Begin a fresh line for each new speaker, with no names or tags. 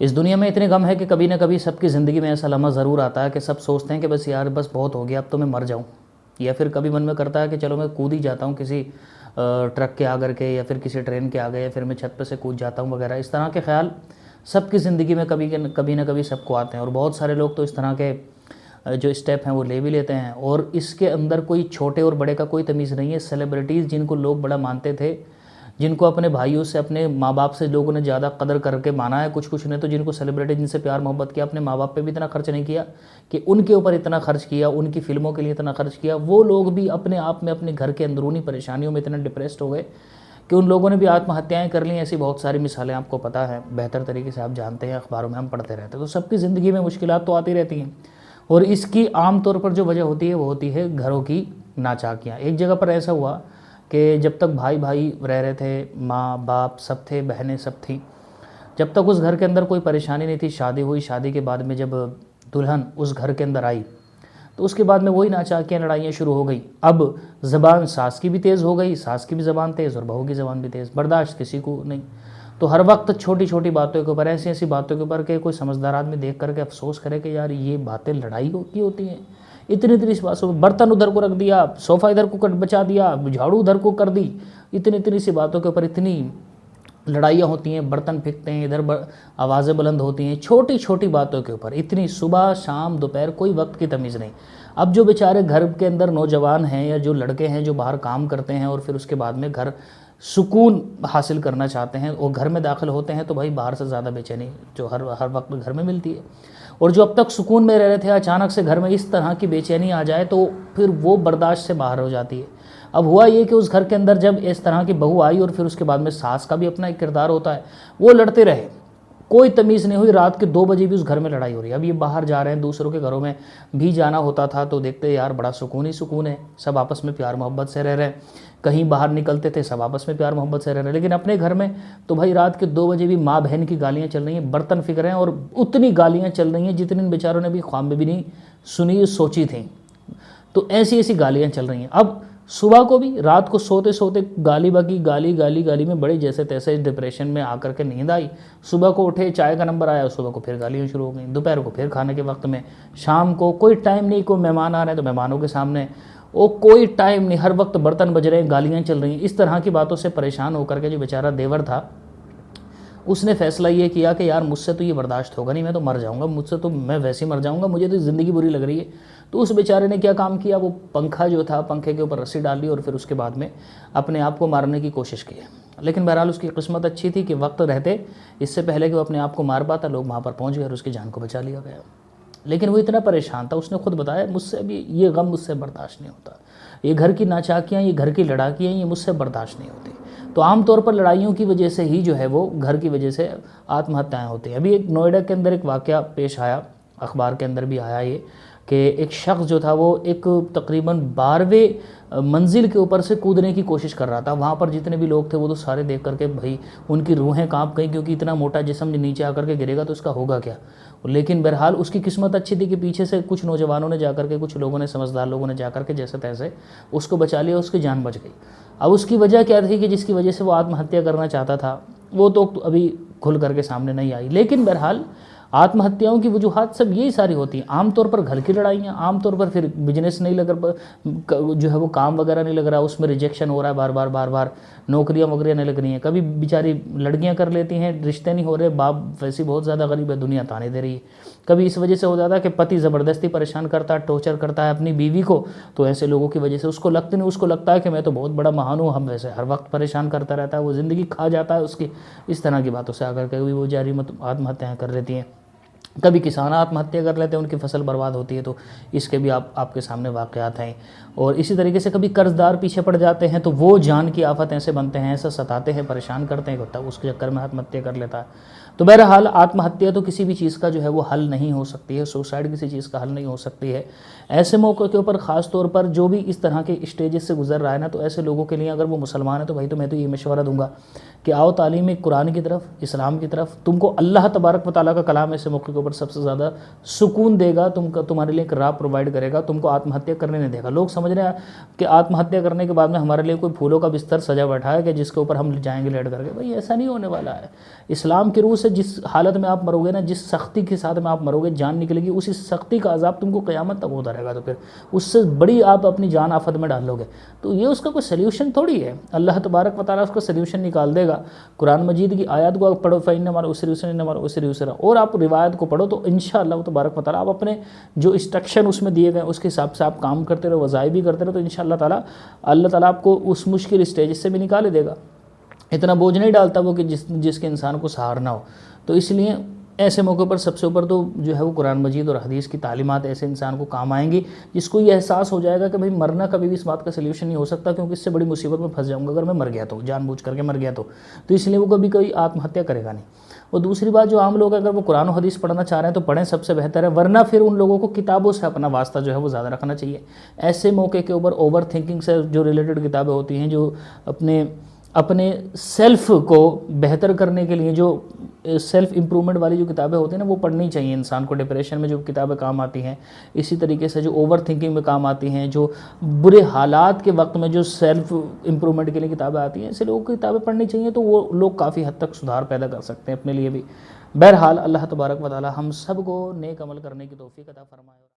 इस दुनिया में इतने गम है कि कभी ना कभी सबकी ज़िंदगी में ऐसा लम्हा ज़रूर आता है कि सब सोचते हैं कि बस यार बस बहुत हो गया, अब तो मैं मर जाऊँ। या फिर कभी मन में करता है कि चलो मैं कूद ही जाता हूँ किसी ट्रक के आकर के, या फिर किसी ट्रेन के आगे, या फिर मैं छत पर से कूद जाता हूँ वगैरह। इस तरह के ख्याल सबकी ज़िंदगी में कभी ना कभी सबको आते हैं। और बहुत सारे लोग तो इस तरह के जो स्टेप हैं वो ले भी लेते हैं। और इसके अंदर कोई छोटे और बड़े का कोई तमीज़ नहीं है। सेलिब्रिटीज़ जिनको लोग बड़ा मानते थे, जिनको अपने भाइयों से, अपने माँ बाप से लोगों ने ज़्यादा कदर करके माना है, कुछ ने तो जिनको सेलिब्रिटी जिनसे प्यार मोहब्बत किया, अपने माँ बाप पे भी इतना खर्च नहीं किया कि उनके ऊपर इतना खर्च किया, उनकी फिल्मों के लिए इतना खर्च किया, वो लोग भी अपने आप में अपने घर के अंदरूनी परेशानियों में इतना डिप्रेस्ड हो गए कि उन लोगों ने भी आत्महत्याएं कर ली। ऐसी बहुत सारी मिसालें आपको पता है, बेहतर तरीके से आप जानते हैं, अखबारों में हम पढ़ते रहते हैं। तो सबकी ज़िंदगी में मुश्किलात तो आती रहती हैं। और इसकी आम तौर पर जो वजह होती है वो होती है घरों की नाचाकियाँ। एक जगह पर ऐसा हुआ कि जब तक भाई भाई रह रहे थे, माँ बाप सब थे, बहनें सब थीं, जब तक उस घर के अंदर कोई परेशानी नहीं थी, शादी हुई, शादी के बाद में जब दुल्हन उस घर के अंदर आई तो उसके बाद में वही नाचाकियाँ, लड़ाइयाँ शुरू हो गई। अब ज़बान सास की भी तेज़ हो गई, सास की भी ज़बान तेज़ और बहू की ज़बान भी तेज़, बर्दाश्त किसी को नहीं। तो हर वक्त छोटी छोटी बातों के ऊपर, ऐसी ऐसी बातों के ऊपर के कोई समझदार आदमी देख करके अफसोस करे कि यार ये बातें लड़ाई की होती हैं। इतनी इतनी सी बातों, बर्तन उधर को रख दिया, सोफ़ा इधर को बचा दिया, झाड़ू उधर को कर दी, इतनी इतनी सी बातों के ऊपर इतनी लड़ाइयाँ होती हैं, बर्तन फेंकते हैं, इधर आवाज़ें बुलंद होती हैं, छोटी छोटी बातों के ऊपर इतनी, सुबह शाम दोपहर कोई वक्त की तमीज़ नहीं। अब जो बेचारे घर के अंदर नौजवान हैं या जो लड़के हैं जो बाहर काम करते हैं और फिर उसके बाद में घर सुकून हासिल करना चाहते हैं और घर में दाखिल होते हैं, तो भाई बाहर से ज़्यादा बेचैनी जो हर वक्त घर में मिलती है। और जो अब तक सुकून में रह रहे थे, अचानक से घर में इस तरह की बेचैनी आ जाए तो फिर वो बर्दाश्त से बाहर हो जाती है। अब हुआ ये कि उस घर के अंदर जब इस तरह की बहू आई और फिर उसके बाद में सास का भी अपना एक किरदार होता है, वो लड़ते रहे, कोई तमीज़ नहीं हुई। रात के 2 बजे भी उस घर में लड़ाई हो रही है। अब ये बाहर जा रहे हैं, दूसरों के घरों में भी जाना होता था तो देखते यार बड़ा सुकून ही सुकून है, सब आपस में प्यार मोहब्बत से रह रहे हैं। कहीं बाहर निकलते थे, सब आपस में प्यार मोहब्बत से रह रहे हैं। लेकिन अपने घर में तो भाई रात के 2 बजे भी माँ बहन की गालियाँ चल रही हैं, बर्तन फिक रहे हैं, और उतनी गालियाँ चल रही हैं जितनी इन बेचारों ने भी ख्वाब में भी नहीं सुनी सोची थी। तो ऐसी ऐसी गालियाँ चल रही हैं। अब सुबह को भी, रात को सोते सोते गाली बाकी गाली गाली गाली में बड़े जैसे तैसे डिप्रेशन में आकर के नींद आई। सुबह को उठे, चाय का नंबर आया, सुबह को फिर गालियाँ शुरू हो गई, दोपहर को फिर खाने के वक्त में, शाम को कोई टाइम नहीं, कोई मेहमान आ रहे हैं तो मेहमानों के सामने, वो कोई टाइम नहीं, हर वक्त बर्तन बज रहे हैं, गालियाँ चल रही हैं। इस तरह की बातों से परेशान होकर के जो बेचारा देवर था, उसने फैसला ये किया कि यार मुझसे तो ये बर्दाश्त होगा नहीं, मैं तो मर जाऊंगा, मुझसे तो मैं वैसे ही मर जाऊंगा, मुझे तो ज़िंदगी बुरी लग रही है। तो उस बेचारे ने क्या काम किया, वो पंखा जो था, पंखे के ऊपर रस्सी डाल ली और फिर उसके बाद में अपने आप को मारने की कोशिश की। लेकिन बहरहाल उसकी किस्मत अच्छी थी कि वक्त रहते, इससे पहले कि वो अपने आप को मार पाता, लोग वहाँ पर पहुँच गए और उसकी जान को बचा लिया गया। लेकिन वो इतना परेशान था, उसने खुद बताया, मुझसे अभी ये गम मुझसे बर्दाश्त नहीं होता, ये घर की नाचाकियाँ, ये घर की लड़ाकियाँ, ये मुझसे बर्दाश्त नहीं होती। तो आमतौर पर लड़ाइयों की वजह से ही जो है वो घर की वजह से आत्महत्याएं होती हैं। अभी एक नोएडा के अंदर एक वाक़या पेश आया, अखबार के अंदर भी आया ये, कि एक शख्स जो था वो एक तकरीबन 12वें मंजिल के ऊपर से कूदने की कोशिश कर रहा था। वहाँ पर जितने भी लोग थे वो तो सारे देख करके भाई उनकी रूहें कांप गई, क्योंकि इतना मोटा जिस्म नीचे आकर के गिरेगा तो उसका होगा क्या। लेकिन बहरहाल उसकी किस्मत अच्छी थी कि पीछे से कुछ नौजवानों ने जाकर के, कुछ लोगों ने, समझदार लोगों ने जाकर के जैसे तैसे उसको बचा लिया, उसकी जान बच गई। अब उसकी वजह क्या थी कि जिसकी वजह से वो आत्महत्या करना चाहता था, वो तो अभी खुल करके सामने नहीं आई। लेकिन बहरहाल आत्महत्याओं की वजूहात सब यही सारी होती हैं। आमतौर पर घर की लड़ाइयाँ, आमतौर पर फिर बिजनेस नहीं लग जो है वो काम वगैरह नहीं लग रहा, उसमें रिजेक्शन हो रहा है बार बार, नौकरियाँ वगैरह नहीं लग रही हैं। कभी बेचारी लड़कियाँ कर लेती हैं, रिश्ते नहीं हो रहे, बाप वैसे बहुत ज़्यादा गरीब है, दुनिया ताने दे रही है। कभी इस वजह से हो जाता है कि पति ज़बरदस्ती परेशान करता है, टॉर्चर करता है अपनी बीवी को, तो ऐसे लोगों की वजह से उसको लगता है कि मैं तो बहुत बड़ा महान हूँ, हम वैसे हर वक्त परेशान करता रहता है, वो ज़िंदगी खा जाता है उसकी। इस तरह की बातों से आकर के वो जारी आत्महत्याएँ कर लेती हैं। कभी किसान आत्महत्या कर लेते हैं, उनकी फसल बर्बाद होती है, तो इसके भी आपके सामने वाक़यात हैं। और इसी तरीके से कभी कर्जदार पीछे पड़ जाते हैं तो वो जान की आफत ऐसे बनते हैं, ऐसा सताते हैं, परेशान करते हैं, तब उसके चक्कर में आत्महत्या कर लेता है। तो बहरहाल आत्महत्या तो किसी भी चीज़ का जो है वो हल नहीं हो सकती है, सुसाइड किसी चीज़ का हल नहीं हो सकती है। ऐसे मौक़ों के ऊपर ख़ास तौर पर जो भी इस तरह के स्टेजेस से गुजर रहा है ना, तो ऐसे लोगों के लिए, अगर वो मुसलमान है तो भाई तो मैं तो ये मशवरा दूंगा कि आओ तालीम कुरान की तरफ, इस्लाम की तरफ। तुमको अल्लाह तबारक व तआला का कलाम ऐसे मौके के ऊपर सबसे ज़्यादा सुकून देगा, तुम्हारे लिए एक राह प्रोवाइड करेगा, तुमको आत्महत्या करने नहीं देगा। लोग समझ रहे हैं कि आत्महत्या करने के बाद में हमारे लिए कोई फूलों का बिस्तर सजा बैठा है कि जिसके ऊपर हम जाएंगे लेट करके, भाई ऐसा नहीं होने वाला है। इस्लाम की रूह से जिस हालत में आप मरोगे ना, जिस सख्ती के साथ में आप मरोगे, जान निकलेगी, उसी सख्ती का अजाब तुमको क़यामत तक होता रहेगा। तो फिर उससे बड़ी आप अपनी जान आफत में डालोगे। तो ये उसका कोई सल्यूशन थोड़ी है। अल्लाह तबारक व तआला उसका सल्यूशन निकाल देगा। कुरान मजीद की आयत को आप पढ़ो, फ़इन्न मार उसरी उसरा, और आप रिवायत को पढ़ो, तो इंशाअल्लाह तबारक व तआला आप अपने जो इंस्ट्रक्शन उसमें दिए गए उसके हिसाब से आप काम करते रहो, वज़ाई भी करते रहो, तो इंशाअल्लाह ताला अल्लाह ताला आपको उस मुश्किल स्टेज से भी निकाल देगा। इतना बोझ नहीं डालता वो कि जिसके इंसान को सहारना हो। तो इसलिए ऐसे मौके पर सबसे ऊपर तो जो है वो कुरान मजीद और हदीस की तालीमात ऐसे इंसान को काम आएंगी जिसको ये एहसास हो जाएगा कि भाई मरना कभी भी इस बात का सल्यूशन नहीं हो सकता, क्योंकि इससे बड़ी मुसीबत में फंस जाऊंगा अगर मैं मर गया तो, जानबूझ करके मर गया तो इसलिए वो कभी कोई आत्महत्या करेगा नहीं। और दूसरी बात, जो आम लोग अगर वो कुरान और हदीस पढ़ना चाह रहे हैं तो पढ़ें, सबसे बेहतर है, वरना फिर उन लोगों को किताबों से अपना वास्ता जो है वो ज़्यादा रखना चाहिए। ऐसे मौके के ऊपर ओवर थिंकिंग से जो रिलेटेड किताबें होती हैं, जो अपने सेल्फ को बेहतर करने के लिए, जो सेल्फ इम्प्रूवमेंट वाली जो किताबें होती हैं ना, वो पढ़नी चाहिए इंसान को। डिप्रेशन में जो किताबें काम आती हैं, इसी तरीके से जो ओवर थिंकिंग में काम आती हैं, जो बुरे हालात के वक्त में जो सेल्फ इम्प्रूवमेंट के लिए किताबें आती हैं, ऐसे लोगों को किताबें पढ़नी चाहिए। तो वो लोग काफ़ी हद तक सुधार पैदा कर सकते हैं अपने लिए भी। बहरहाल अल्लाह तबारक व तआला हम सब को नेक अमल करने की तौफीक अता फरमाए।